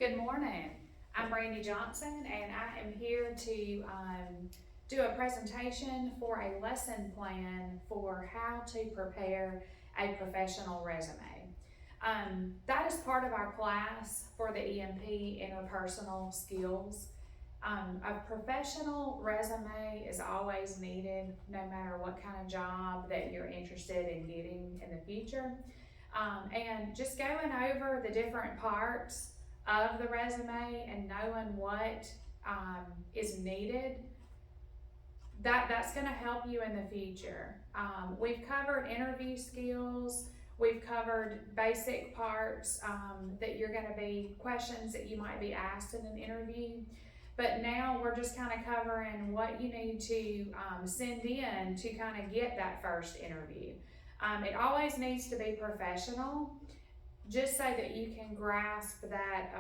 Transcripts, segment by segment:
Good morning. I'm Randy Johnson, and I am here to do a presentation for a lesson plan for how to prepare a professional resume. That is part of our class for the EMP interpersonal skills. A professional resume is always needed no matter what kind of job that you're interested in getting in the future. And just going over the different parts of the resume and knowing what is needed, that's going to help you in the future. We've covered interview skills. We've covered basic parts that you're going to be questions that you might be asked in an interview. But now we're just kind of covering what you need to send in to kind of get that first interview. It always needs to be professional, just so that you can grasp that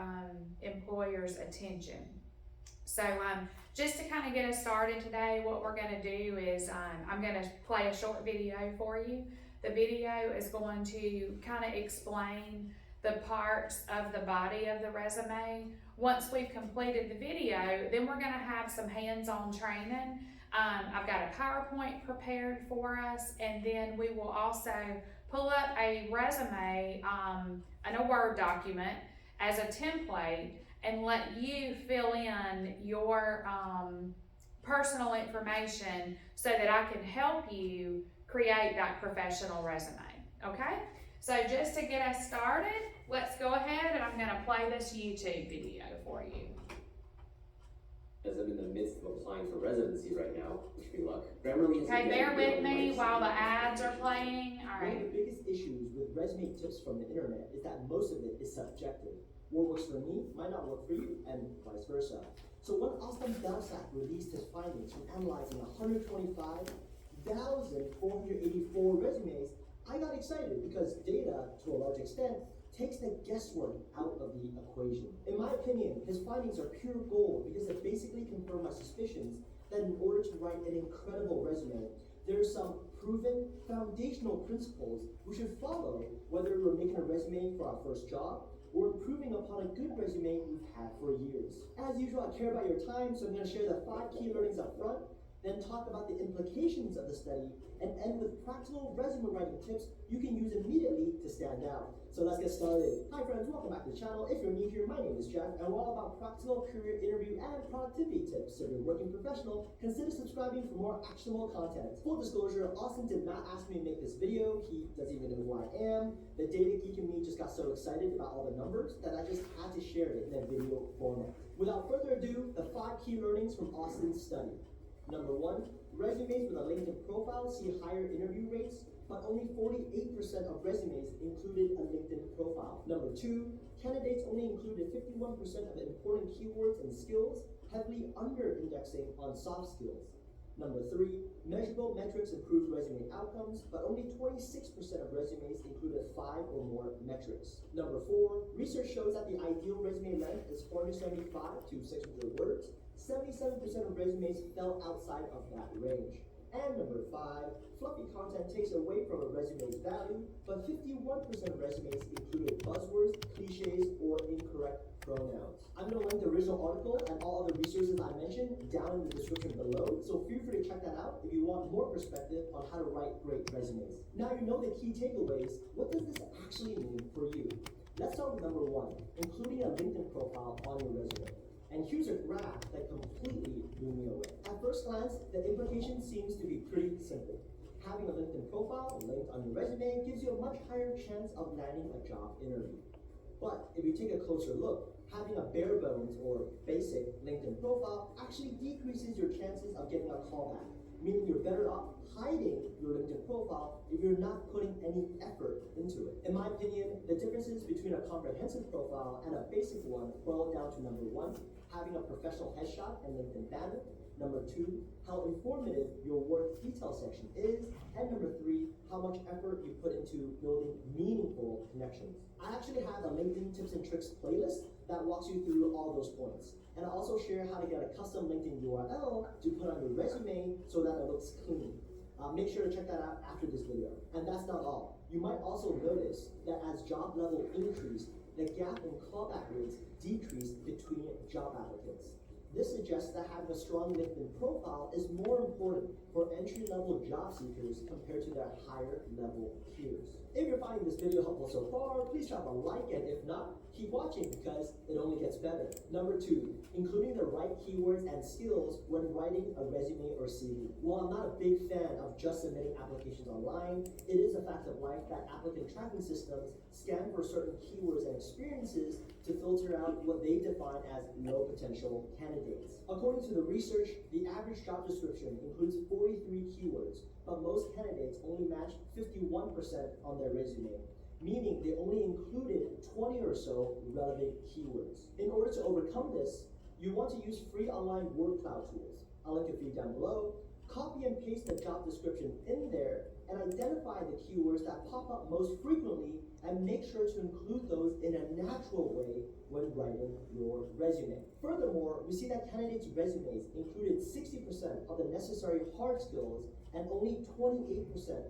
employer's attention. So just to kind of get us started today, what we're going to do is I'm going to play a short video for you. The video is going to kind of explain the parts of the body of the resume. Once we've completed the video, then we're going to have some hands-on training. I've got a PowerPoint prepared for us, and then we will also pull up a resume and a Word document as a template and let you fill in your personal information so that I can help you create that professional resume, okay? So just to get us started, let's go ahead and I'm gonna play this YouTube video for you. As I'm in the midst of applying for residency right now, wish me luck. Grammarly has Okay, bear with me while the ads are playing. All right. One of the biggest issues with resume tips from the internet is that most of it is subjective. What works for me might not work for you, and vice versa. So when Austin Belsack released his findings from analyzing 125,484 resumes, I got excited because data, to a large extent, takes the guesswork out of the equation. In my opinion, his findings are pure gold because they basically confirm my suspicions that in order to write an incredible resume, there are some proven foundational principles we should follow, whether we're making a resume for our first job or improving upon a good resume we've had for years. As usual, I care about your time, so I'm going to share the 5 key learnings up front, then talk about the implications of the study, and end with practical resume writing tips you can use immediately to stand out. So let's get started. Hi friends, welcome back to the channel. If you're new here, my name is Jeff, and we're all about practical career interview and productivity tips. So if you're a working professional, consider subscribing for more actionable content. Full disclosure, Austin did not ask me to make this video. He doesn't even know who I am. The data geek in me just got so excited about all the numbers that I just had to share it in a video format. Without further ado, the 5 key learnings from Austin's study. Number 1, resumes with a LinkedIn profile see higher interview rates, but only 48% of resumes included a LinkedIn profile. Number 2, candidates only included 51% of important keywords and skills, heavily under-indexing on soft skills. Number 3, measurable metrics improve resume outcomes, but only 26% of resumes included 5 or more metrics. Number 4, research shows that the ideal resume length is 475 to 600 words. 77% of resumes fell outside of that range. And number 5, fluffy content takes away from a resume's value, but 51% of resumes included buzzwords, cliches, or incorrect pronouns. I'm going to link the original article and all other resources I mentioned down in the description below, so feel free to check that out if you want more perspective on how to write great resumes. Now you know the key takeaways. What does this actually mean for you? Let's start with number 1, including a LinkedIn profile on your resume. And here's a graph that completely blew me away. At first glance, the implication seems to be pretty simple. Having a LinkedIn profile linked on your resume gives you a much higher chance of landing a job interview. But if you take a closer look, having a bare bones or basic LinkedIn profile actually decreases your chances of getting a callback, meaning you're better off hiding your LinkedIn profile if you're not putting any effort into it. In my opinion, the differences between a comprehensive profile and a basic one boil down to number 1, having a professional headshot and LinkedIn banner. Number 2, how informative your work detail section is. And number 3, how much effort you put into building meaningful connections. I actually have a LinkedIn tips and tricks playlist that walks you through all those points. And I also share how to get a custom LinkedIn URL to put on your resume so that it looks clean. Make sure to check that out after this video. And that's not all. You might also notice that as job level increased, the gap in callback rates decreased between job applicants. This suggests that having a strong LinkedIn profile is more important for entry-level job seekers compared to their higher-level peers. If you're finding this video helpful so far, please drop a like, and if not, keep watching because it only gets better. Number 2, including the right keywords and skills when writing a resume or CV. While I'm not a big fan of just submitting applications online, it is a fact of life that applicant tracking systems scan for certain keywords and experiences to filter out what they define as low potential candidates. According to the research, the average job description includes 43 keywords, but most candidates only match 51% on their resume, meaning they only included 20 or so relevant keywords. In order to overcome this, you want to use free online word cloud tools. I'll link a few down below. Copy and paste the job description in there and identify the keywords that pop up most frequently and make sure to include those in a natural way when writing your resume. Furthermore, we see that candidates' resumes included 60% of the necessary hard skills and only 28%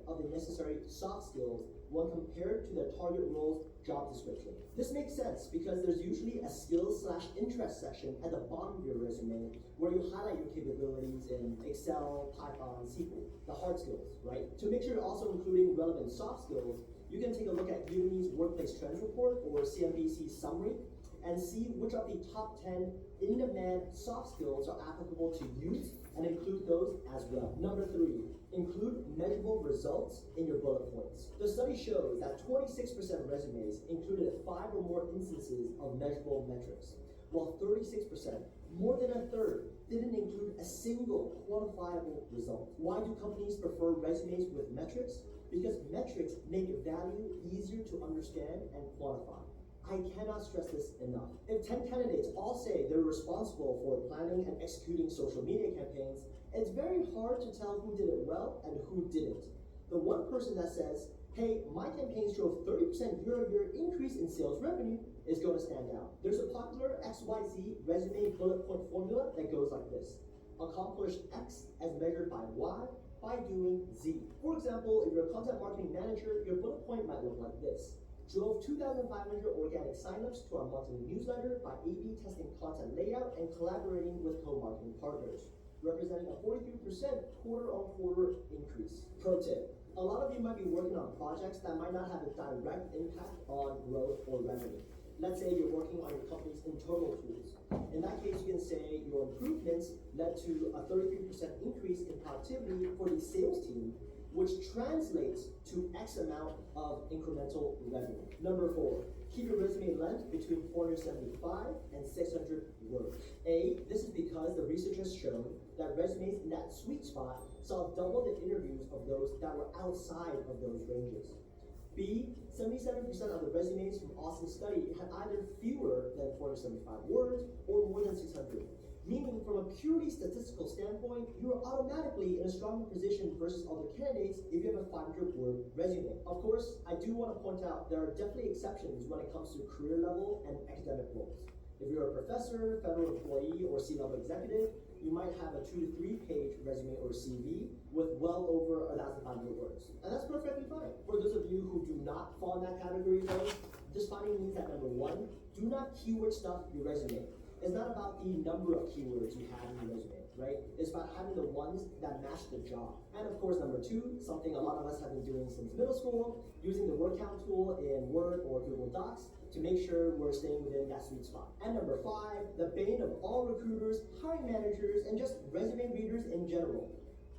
of the necessary soft skills when compared to their target role's job description. This makes sense because there's usually a skills/interest section at the bottom of your resume where you highlight your capabilities in Excel, Python, SQL, the hard skills, right? To make sure you're also including relevant soft skills, you can take a look at Udemy's Workplace Trends Report or CNBC Summary and see which of the top 10 in-demand soft skills are applicable to use and include those as well. Number 3, include measurable results in your bullet points. The study shows that 26% of resumes included 5 or more instances of measurable metrics, while 36%, more than a third, didn't include a single quantifiable result. Why do companies prefer resumes with metrics? Because metrics make value easier to understand and quantify. I cannot stress this enough. If 10 candidates all say they're responsible for planning and executing social media campaigns, it's very hard to tell who did it well and who didn't. The one person that says, hey, my campaigns drove 30% year-over-year increase in sales revenue is going to stand out. There's a popular XYZ resume bullet point formula that goes like this. Accomplish X as measured by Y by doing Z. For example, if you're a content marketing manager, your bullet point might look like this. Drove 2,500 organic signups to our monthly newsletter by A/B testing content layout and collaborating with co-marketing partners, representing a 43% quarter-on-quarter increase. Pro tip, a lot of you might be working on projects that might not have a direct impact on growth or revenue. Let's say you're working on your company's internal tools. In that case, you can say your improvements led to a 33% increase in productivity for the sales team, which translates to X amount of incremental revenue. Number 4, keep your resume length between 475 and 600 words. A, this is because the research has shown that resumes in that sweet spot saw double the interviews of those that were outside of those ranges. B, 77% of the resumes from Austin's study had either fewer than 475 words or more than 600. Meaning, from a purely statistical standpoint, you are automatically in a stronger position versus other candidates if you have a 500-word resume. Of course, I do want to point out there are definitely exceptions when it comes to career level and academic roles. If you're a professor, federal employee, or C-level executive, you might have a 2 to 3 page resume or CV with well over 1,500 words. And that's perfectly fine. For those of you who do not fall in that category though, this finding means that number 1, do not keyword stuff your resume. It's not about the number of keywords you have in your resume, right? It's about having the ones that match the job. And of course, number 2, something a lot of us have been doing since middle school, using the word count tool in Word or Google Docs to make sure we're staying within that sweet spot. And number 5, the bane of all recruiters, hiring managers, and just resume readers in general.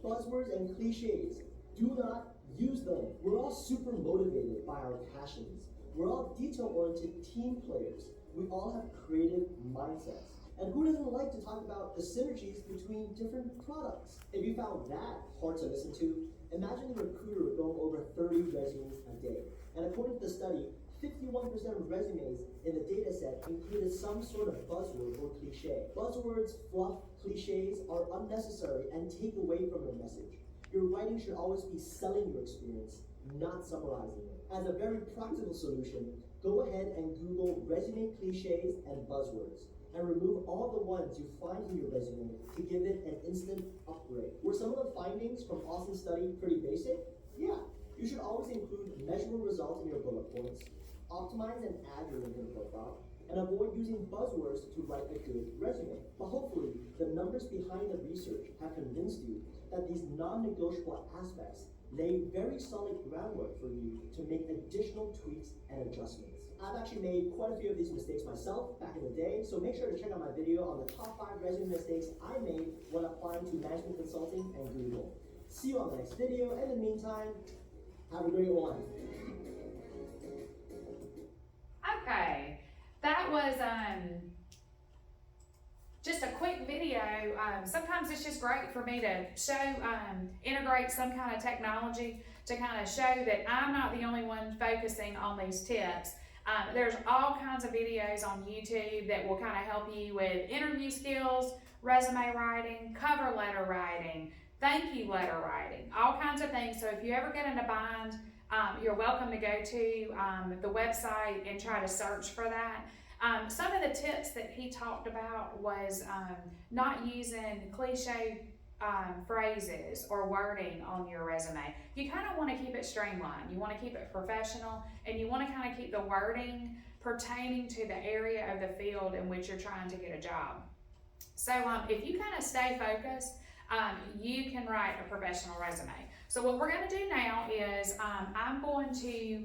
Buzzwords and cliches. Do not use them. We're all super motivated by our passions. We're all detail-oriented team players. We all have creative mindsets. And who doesn't like to talk about the synergies between different products? If you found that hard to listen to, imagine a recruiter going over 30 resumes a day. And according to the study, 51% of resumes in the data set included some sort of buzzword or cliche. Buzzwords, fluff, cliches are unnecessary and take away from your message. Your writing should always be selling your experience, not summarizing it. As a very practical solution, go ahead and Google resume cliches and buzzwords and remove all the ones you find in your resume to give it an instant upgrade. Were some of the findings from Austin's study pretty basic? Yeah. You should always include measurable results in your bullet points. Optimize and add your LinkedIn profile, and avoid using buzzwords to write a good resume. But hopefully, the numbers behind the research have convinced you that these non-negotiable aspects lay very solid groundwork for you to make additional tweaks and adjustments. I've actually made quite a few of these mistakes myself back in the day, so make sure to check out my video on the top 5 resume mistakes I made when applying to management consulting and Google. See you on the next video, and in the meantime, have a great one. Okay, that was just a quick video. Sometimes it's just great for me to show, integrate some kind of technology to kind of show that I'm not the only one focusing on these tips. There's all kinds of videos on YouTube that will kind of help you with interview skills, resume writing, cover letter writing, thank you letter writing, all kinds of things. So if you ever get in a bind, you're welcome to go to the website and try to search for that. Some of the tips that he talked about was not using cliche phrases or wording on your resume. You kind of want to keep it streamlined. You want to keep it professional, and you want to kind of keep the wording pertaining to the area of the field in which you're trying to get a job. So if you kind of stay focused, you can write a professional resume. So what we're going to do now is I'm going to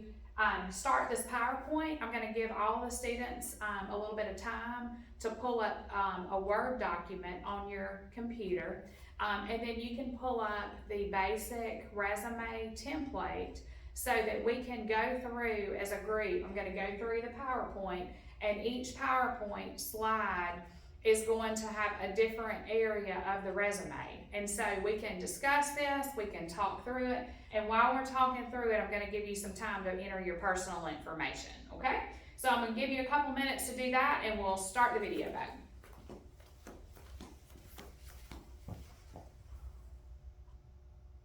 start this PowerPoint. I'm going to give all the students a little bit of time to pull up a Word document on your computer. And then you can pull up the basic resume template so that we can go through as a group. I'm going to go through the PowerPoint, and each PowerPoint slide is going to have a different area of the resume. And so we can discuss this, we can talk through it, and while we're talking through it, I'm going to give you some time to enter your personal information, okay? So I'm going to give you a couple minutes to do that, and we'll start the video back.